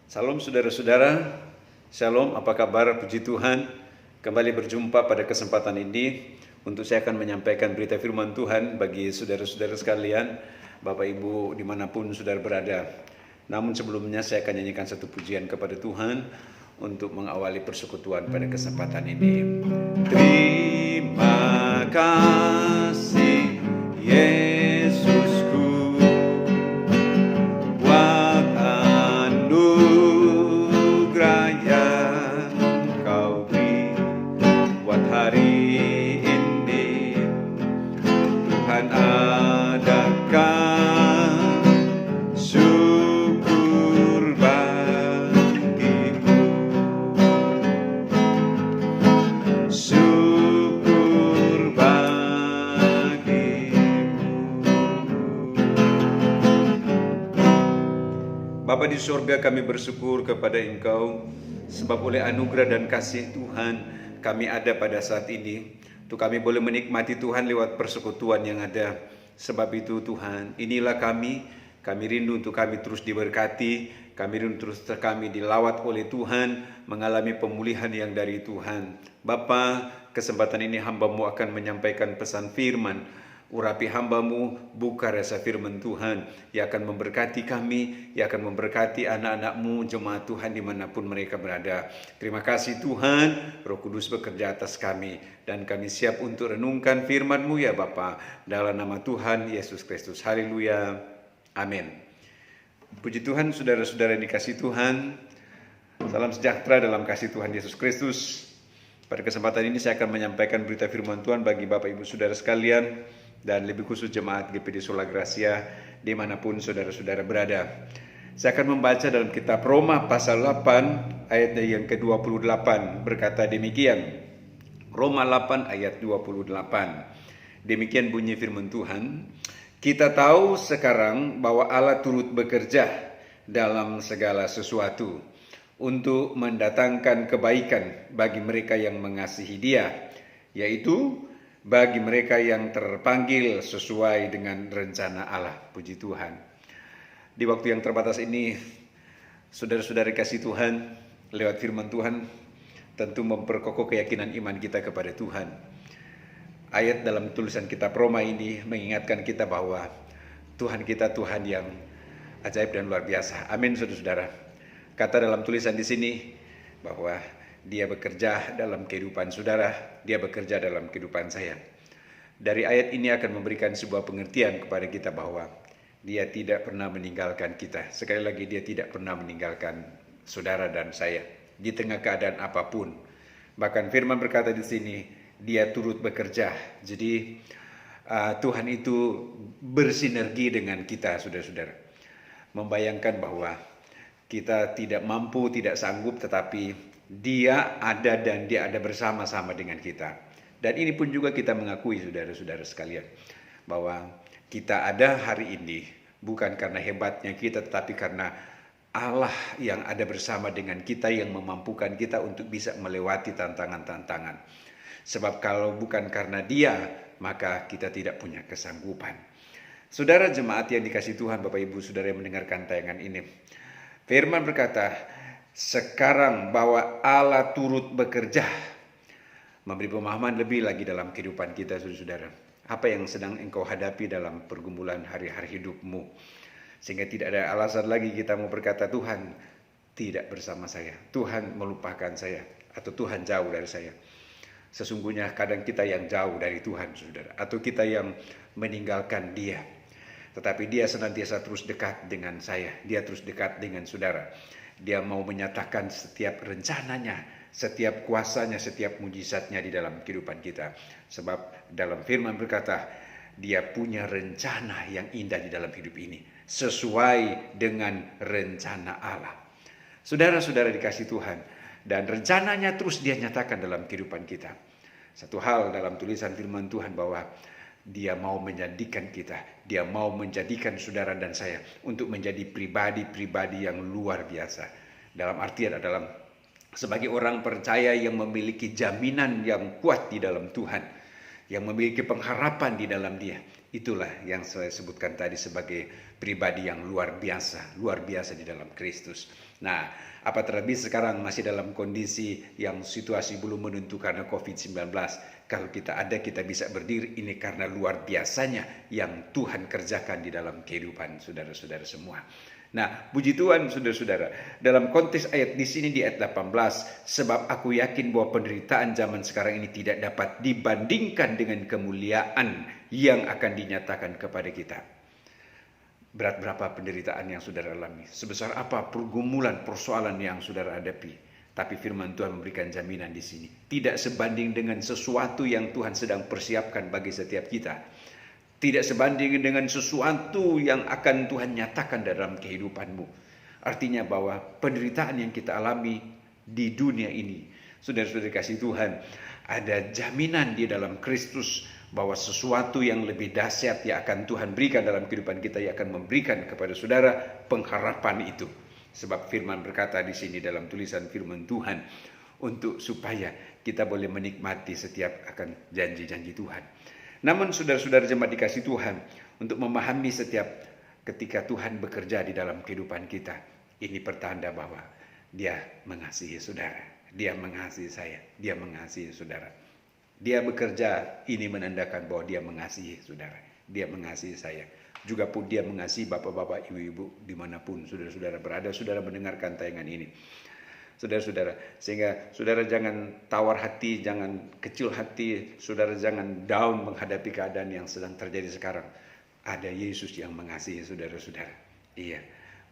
Salam saudara-saudara, Shalom, apa kabar? Puji Tuhan, kembali berjumpa pada kesempatan ini untuk saya akan menyampaikan berita firman Tuhan bagi saudara-saudara sekalian, Bapak Ibu dimanapun saudara berada. Namun sebelumnya saya akan nyanyikan satu pujian kepada Tuhan untuk mengawali persekutuan pada kesempatan ini. Terima kasih Yesusku, buat anugerah yang Kau beri buat hari ini. Tuhan adakan syukur bagimu, syukur bagimu. Bapa di surga, kami bersyukur kepada Engkau sebab oleh anugerah dan kasih Tuhan kami ada pada saat ini. Untuk kami boleh menikmati Tuhan lewat persekutuan yang ada. Sebab itu Tuhan, inilah kami rindu untuk kami terus diberkati, kami rindu terus kami dilawat oleh Tuhan, mengalami pemulihan yang dari Tuhan. Bapa, kesempatan ini hamba-Mu akan menyampaikan pesan firman. Urapi hamba-Mu, buka rasa firman Tuhan yang akan memberkati kami, yang akan memberkati anak-anak-Mu, jemaat Tuhan dimanapun mereka berada. Terima kasih Tuhan, Roh Kudus bekerja atas kami, dan kami siap untuk renungkan firman-Mu ya Bapa, dalam nama Tuhan Yesus Kristus. Haleluya, amin. Puji Tuhan, saudara-saudara yang dikasih Tuhan, salam sejahtera dalam kasih Tuhan Yesus Kristus. Pada kesempatan ini saya akan menyampaikan berita firman Tuhan bagi Bapak Ibu Saudara sekalian, dan lebih khusus jemaat GPD Sola Gracia dimanapun saudara-saudara berada. Saya akan membaca dalam kitab Roma pasal 8 ayat yang ke-28, berkata demikian. Roma 8 ayat 28. Demikian bunyi firman Tuhan. Kita tahu sekarang bahwa Allah turut bekerja dalam segala sesuatu untuk mendatangkan kebaikan bagi mereka yang mengasihi Dia, yaitu bagi mereka yang terpanggil sesuai dengan rencana Allah. Puji Tuhan. Di waktu yang terbatas ini, saudara-saudara kasih Tuhan, lewat firman Tuhan, tentu memperkokoh keyakinan iman kita kepada Tuhan. Ayat dalam tulisan kitab Roma ini mengingatkan kita bahwa Tuhan kita Tuhan yang ajaib dan luar biasa. Amin, saudara-saudara. Kata dalam tulisan di sini bahwa Dia bekerja dalam kehidupan saudara, Dia bekerja dalam kehidupan saya. Dari ayat ini akan memberikan sebuah pengertian kepada kita bahwa Dia tidak pernah meninggalkan kita. Sekali lagi, Dia tidak pernah meninggalkan saudara dan saya di tengah keadaan apapun. Bahkan firman berkata di sini, Dia turut bekerja. Jadi Tuhan itu bersinergi dengan kita, saudara-saudara. Membayangkan bahwa kita tidak mampu, tidak sanggup, tetapi Dia ada dan Dia ada bersama-sama dengan kita. Dan ini pun juga kita mengakui saudara-saudara sekalian, bahwa kita ada hari ini bukan karena hebatnya kita, tetapi karena Allah yang ada bersama dengan kita, yang memampukan kita untuk bisa melewati tantangan-tantangan. Sebab kalau bukan karena Dia, maka kita tidak punya kesanggupan. Saudara jemaat yang dikasih Tuhan, Bapak Ibu Saudara yang mendengarkan tayangan ini, firman berkata, sekarang bahwa Allah turut bekerja, memberi pemahaman lebih lagi dalam kehidupan kita, saudara-saudara. Apa yang sedang engkau hadapi dalam pergumulan hari-hari hidupmu, sehingga tidak ada alasan lagi kita mau berkata Tuhan tidak bersama saya, Tuhan melupakan saya, atau Tuhan jauh dari saya. Sesungguhnya kadang kita yang jauh dari Tuhan, saudara, atau kita yang meninggalkan Dia. Tetapi Dia senantiasa terus dekat dengan saya, Dia terus dekat dengan saudara. Dia mau menyatakan setiap rencananya, setiap kuasanya, setiap mujizatnya di dalam kehidupan kita. Sebab dalam firman berkata, Dia punya rencana yang indah di dalam hidup ini, sesuai dengan rencana Allah. Saudara-saudara dikasih Tuhan, dan rencananya terus Dia nyatakan dalam kehidupan kita. Satu hal dalam tulisan firman Tuhan bahwa Dia mau menjadikan kita, Dia mau menjadikan saudara dan saya untuk menjadi pribadi-pribadi yang luar biasa. Dalam artian adalah sebagai orang percaya yang memiliki jaminan yang kuat di dalam Tuhan. yang memiliki pengharapan di dalam Dia. Itulah yang saya sebutkan tadi sebagai pribadi yang luar biasa di dalam Kristus. Nah, apa terlebih sekarang masih dalam kondisi yang situasi belum menentu karena COVID-19. Kalau kita bisa berdiri, ini karena luar biasanya yang Tuhan kerjakan di dalam kehidupan saudara-saudara semua. Nah, puji Tuhan saudara-saudara, dalam konteks ayat di sini di ayat 18, sebab aku yakin bahwa penderitaan zaman sekarang ini tidak dapat dibandingkan dengan kemuliaan yang akan dinyatakan kepada kita. Berat berapa penderitaan yang saudara alami, sebesar apa pergumulan persoalan yang saudara hadapi, tapi firman Tuhan memberikan jaminan di sini tidak sebanding dengan sesuatu yang Tuhan sedang persiapkan bagi setiap kita. Tidak sebanding dengan sesuatu yang akan Tuhan nyatakan dalam kehidupanmu. Artinya bahwa penderitaan yang kita alami di dunia ini, saudara-saudara kasih Tuhan, ada jaminan di dalam Kristus bahwa sesuatu yang lebih dahsyat yang akan Tuhan berikan dalam kehidupan kita, yang akan memberikan kepada saudara pengharapan itu. Sebab firman berkata di sini dalam tulisan firman Tuhan, untuk supaya kita boleh menikmati setiap akan janji-janji Tuhan. Namun saudara-saudara jemaat dikasih Tuhan, untuk memahami setiap ketika Tuhan bekerja di dalam kehidupan kita, ini pertanda bahwa Dia mengasihi saudara, Dia mengasihi saya, Dia mengasihi saudara. Dia bekerja, ini menandakan bahwa Dia mengasihi saudara, Dia mengasihi saya. Juga pun Dia mengasihi bapak-bapak, ibu-ibu dimanapun saudara-saudara berada, saudara mendengarkan tayangan ini. Saudara-saudara, sehingga saudara jangan tawar hati, jangan kecil hati, saudara jangan down menghadapi keadaan yang sedang terjadi sekarang. Ada Yesus yang mengasihi saudara-saudara. Iya,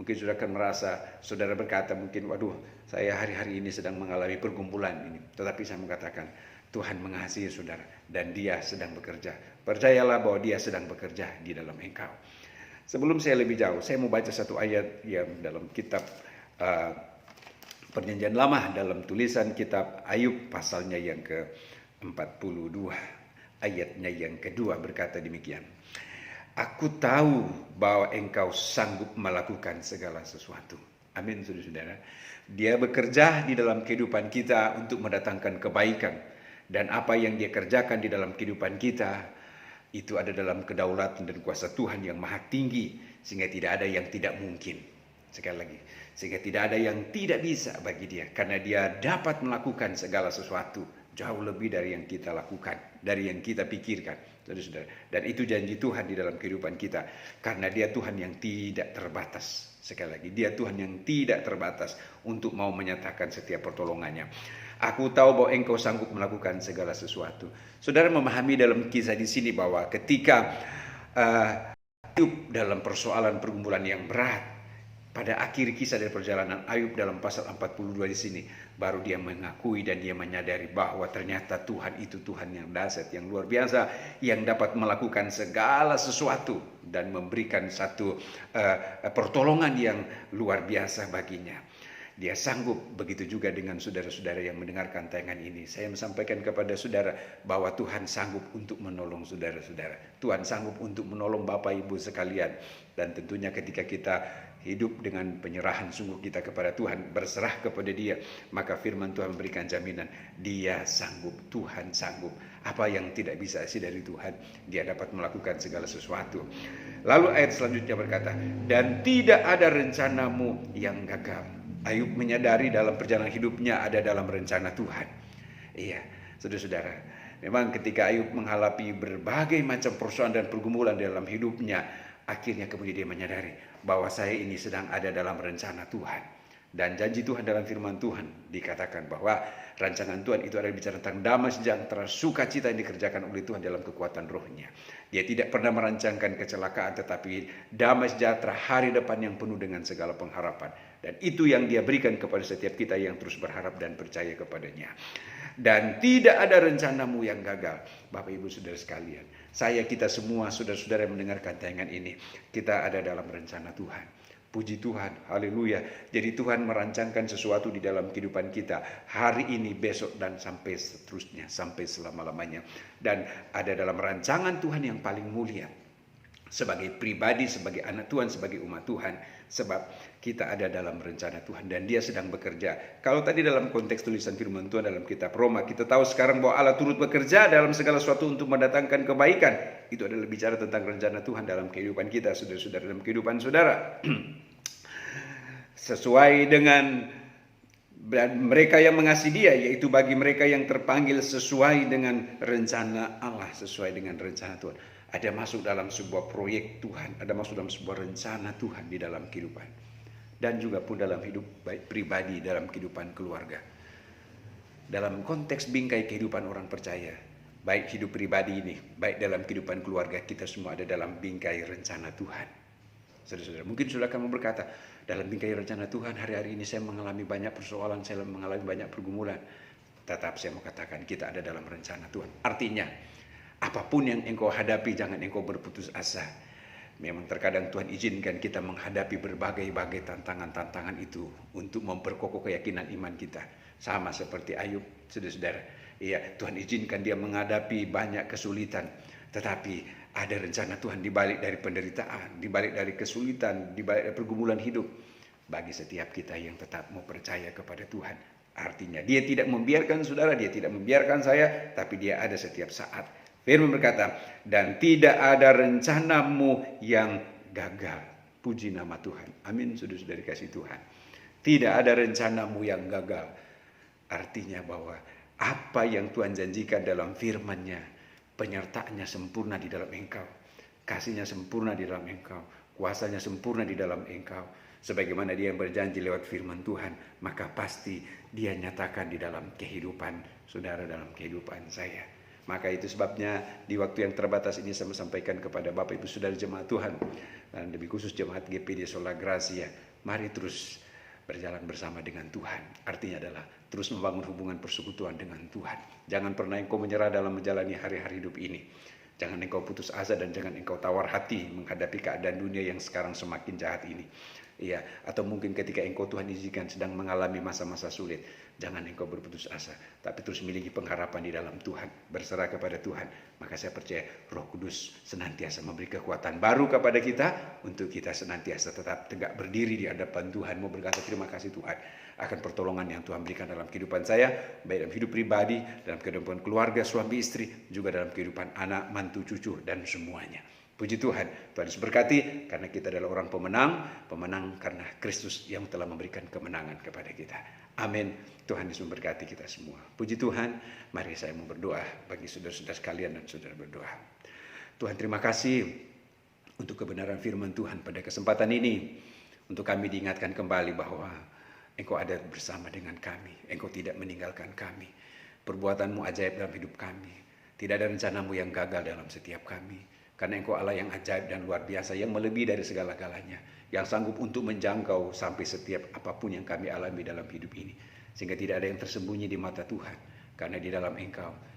mungkin saudara akan merasa, saudara berkata mungkin, waduh, saya hari-hari ini sedang mengalami pergumulan ini. Tetapi saya mengatakan, Tuhan mengasihi saudara dan Dia sedang bekerja. Percayalah bahwa Dia sedang bekerja di dalam engkau. Sebelum saya lebih jauh, saya mau baca satu ayat yang dalam kitab Perjanjian Lama, dalam tulisan kitab Ayub pasalnya yang ke-42, ayatnya yang kedua berkata demikian. Aku tahu bahwa engkau sanggup melakukan segala sesuatu. Amin, saudara-saudara. Dia bekerja di dalam kehidupan kita untuk mendatangkan kebaikan. Dan apa yang Dia kerjakan di dalam kehidupan kita, itu ada dalam kedaulatan dan kuasa Tuhan yang maha tinggi. Sehingga tidak ada yang tidak mungkin. Sekali lagi, sehingga tidak ada yang tidak bisa bagi Dia, karena Dia dapat melakukan segala sesuatu jauh lebih dari yang kita lakukan, dari yang kita pikirkan, saudara-saudara. Dan itu janji Tuhan di dalam kehidupan kita, karena Dia Tuhan yang tidak terbatas. Sekali lagi, Dia Tuhan yang tidak terbatas untuk mau menyatakan setiap pertolongannya. Aku tahu bahwa engkau sanggup melakukan segala sesuatu. Saudara memahami dalam kisah di sini bahwa ketika Ayub dalam persoalan pergumulan yang berat, pada akhir kisah dari perjalanan Ayub dalam pasal 42 di sini, baru dia mengakui dan dia menyadari bahwa ternyata Tuhan itu Tuhan yang dahsyat, yang luar biasa, yang dapat melakukan segala sesuatu dan memberikan satu pertolongan yang luar biasa baginya. Dia sanggup. Begitu juga dengan saudara-saudara yang mendengarkan tayangan ini. Saya menyampaikan kepada saudara bahwa Tuhan sanggup untuk menolong saudara-saudara. Tuhan sanggup untuk menolong Bapak Ibu sekalian. Dan tentunya ketika kita hidup dengan penyerahan sungguh kita kepada Tuhan, berserah kepada Dia, maka firman Tuhan memberikan jaminan, Dia sanggup, Tuhan sanggup. Apa yang tidak bisa dari Tuhan, Dia dapat melakukan segala sesuatu. Lalu ayat selanjutnya berkata, dan tidak ada rencanamu yang gagal. Ayub menyadari dalam perjalanan hidupnya ada dalam rencana Tuhan. Iya, saudara-saudara, memang ketika Ayub menghadapi berbagai macam persoalan dan pergumulan dalam hidupnya, akhirnya kemudian dia menyadari bahwa saya ini sedang ada dalam rencana Tuhan. Dan janji Tuhan dalam firman Tuhan dikatakan bahwa rancangan Tuhan itu adalah bicara tentang damai sejahtera, sukacita yang dikerjakan oleh Tuhan dalam kekuatan rohnya. Dia tidak pernah merancangkan kecelakaan, tetapi damai sejahtera, hari depan yang penuh dengan segala pengharapan. Dan itu yang Dia berikan kepada setiap kita yang terus berharap dan percaya kepadanya. Dan tidak ada rencanamu yang gagal. Bapak Ibu Saudara sekalian, kita semua saudara-saudara yang mendengarkan tayangan ini, kita ada dalam rencana Tuhan. Puji Tuhan, haleluya. Jadi Tuhan merancangkan sesuatu di dalam kehidupan kita hari ini, besok, dan sampai seterusnya, sampai selama-lamanya. Dan ada dalam rancangan Tuhan yang paling mulia. sebagai pribadi, sebagai anak Tuhan, sebagai umat Tuhan. Sebab kita ada dalam rencana Tuhan dan Dia sedang bekerja. Kalau tadi dalam konteks tulisan firman Tuhan dalam kitab Roma, kita tahu sekarang bahwa Allah turut bekerja dalam segala sesuatu untuk mendatangkan kebaikan. Itu adalah bicara tentang rencana Tuhan dalam kehidupan kita, saudara-saudara, dalam kehidupan saudara. Sesuai dengan mereka yang mengasihi Dia, yaitu bagi mereka yang terpanggil sesuai dengan rencana Allah, sesuai dengan rencana Tuhan. Ada masuk dalam sebuah proyek Tuhan, ada masuk dalam sebuah rencana Tuhan di dalam kehidupan. Dan juga pun dalam hidup baik pribadi, dalam kehidupan keluarga. Dalam konteks bingkai kehidupan orang percaya, baik hidup pribadi ini, baik dalam kehidupan keluarga, kita semua ada dalam bingkai rencana Tuhan. Saudara-saudara, mungkin sudah kamu berkata, dalam bingkai rencana Tuhan hari-hari ini saya mengalami banyak persoalan, saya mengalami banyak pergumulan. Tetap saya mau katakan kita ada dalam rencana Tuhan. Artinya, apapun yang engkau hadapi, jangan engkau berputus asa. Memang terkadang Tuhan izinkan kita menghadapi berbagai-bagai tantangan-tantangan itu untuk memperkokoh keyakinan iman kita. Sama seperti Ayub, saudara-saudara. Iya, Tuhan izinkan dia menghadapi banyak kesulitan. Tetapi ada rencana Tuhan di balik dari penderitaan, di balik dari kesulitan, di balik dari pergumulan hidup. Bagi setiap kita yang tetap mau percaya kepada Tuhan. Artinya dia tidak membiarkan saudara, dia tidak membiarkan saya, tapi dia ada setiap saat. Firman berkata, dan tidak ada rencanamu yang gagal. Puji nama Tuhan. Amin, saudara-saudari kasih Tuhan. Tidak ada rencanamu yang gagal. Artinya bahwa apa yang Tuhan janjikan dalam firman-Nya, penyertaannya sempurna di dalam engkau. Kasihnya sempurna di dalam engkau. Kuasanya sempurna di dalam engkau. Sebagaimana Dia yang berjanji lewat firman Tuhan, maka pasti Dia nyatakan di dalam kehidupan saudara, dalam kehidupan saya. Maka itu sebabnya di waktu yang terbatas ini saya sampaikan kepada Bapak Ibu Saudara jemaat Tuhan, dan lebih khusus jemaat GPD Sola Gracia, mari terus berjalan bersama dengan Tuhan. Artinya adalah terus membangun hubungan persekutuan dengan Tuhan. Jangan pernah engkau menyerah dalam menjalani hari-hari hidup ini. Jangan engkau putus asa dan jangan engkau tawar hati menghadapi keadaan dunia yang sekarang semakin jahat ini. Iya, atau mungkin ketika engkau Tuhan izinkan sedang mengalami masa-masa sulit, jangan engkau berputus asa, tapi terus miliki pengharapan di dalam Tuhan, berserah kepada Tuhan. Maka saya percaya Roh Kudus senantiasa memberi kekuatan baru kepada kita untuk kita senantiasa tetap tegak berdiri di hadapan Tuhan. Mau berkata terima kasih Tuhan akan pertolongan yang Tuhan berikan dalam kehidupan saya, baik dalam hidup pribadi, dalam kehidupan keluarga, suami istri, juga dalam kehidupan anak, mantu, cucu, dan semuanya. Puji Tuhan, Tuhan Yesus berkati karena kita adalah orang pemenang karena Kristus yang telah memberikan kemenangan kepada kita. Amin. Tuhan Yesus memberkati kita semua. Puji Tuhan, mari saya mau berdoa bagi saudara-saudara sekalian dan saudara berdoa. Tuhan, terima kasih untuk kebenaran firman Tuhan pada kesempatan ini. Untuk kami diingatkan kembali bahwa Engkau ada bersama dengan kami. Engkau tidak meninggalkan kami. Perbuatanmu ajaib dalam hidup kami. Tidak ada rencanamu yang gagal dalam setiap kami. Karena Engkau Allah yang ajaib dan luar biasa, yang melebihi dari segala-galanya, yang sanggup untuk menjangkau sampai setiap apapun yang kami alami dalam hidup ini. Sehingga tidak ada yang tersembunyi di mata Tuhan. Karena di dalam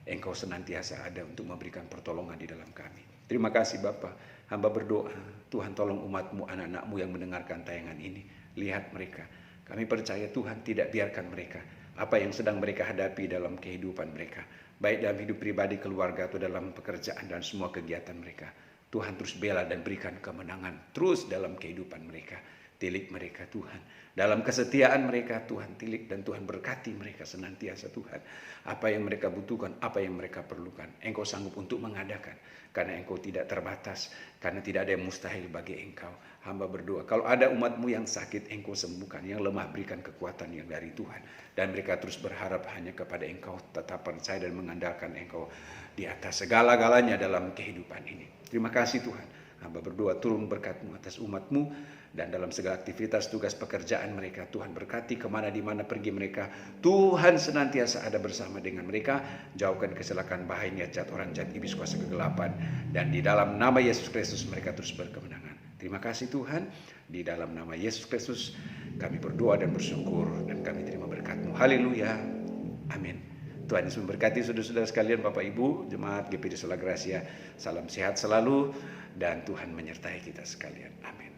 Engkau senantiasa ada untuk memberikan pertolongan di dalam kami. Terima kasih Bapa. Hamba berdoa, Tuhan tolong umat-Mu, anak-anak-Mu yang mendengarkan tayangan ini. Lihat mereka. Kami percaya Tuhan tidak biarkan mereka. Apa yang sedang mereka hadapi dalam kehidupan mereka, baik dalam hidup pribadi, keluarga, atau dalam pekerjaan dan semua kegiatan mereka, Tuhan terus bela dan berikan kemenangan terus dalam kehidupan mereka. Tilik mereka Tuhan, dalam kesetiaan mereka Tuhan tilik, dan Tuhan berkati mereka senantiasa Tuhan. Apa yang mereka butuhkan, apa yang mereka perlukan, Engkau sanggup untuk mengadakan. Karena Engkau tidak terbatas, karena tidak ada yang mustahil bagi Engkau. Hamba berdoa, kalau ada umat-Mu yang sakit, Engkau sembuhkan. Yang lemah, berikan kekuatan yang dari Tuhan. Dan mereka terus berharap hanya kepada Engkau, tetap percaya dan mengandalkan Engkau di atas segala-galanya dalam kehidupan ini. Terima kasih Tuhan. Hamba berdoa turun berkat-Mu atas umat-Mu, dan dalam segala aktivitas tugas pekerjaan mereka, Tuhan berkati kemana di mana pergi mereka. Tuhan senantiasa ada bersama dengan mereka. Jauhkan kecelakaan, bahaya, niat jahat orang jahat, iblis, kuasa kegelapan. Dan di dalam nama Yesus Kristus mereka terus berkemenangan. Terima kasih Tuhan. Di dalam nama Yesus Kristus kami berdoa dan bersyukur, dan kami terima berkat-Mu. Haleluya. Amin. Tuhan Yesus memberkati saudara-saudara sekalian, Bapak Ibu, jemaat GPD Sola Gracia. Salam sehat selalu, dan Tuhan menyertai kita sekalian. Amin.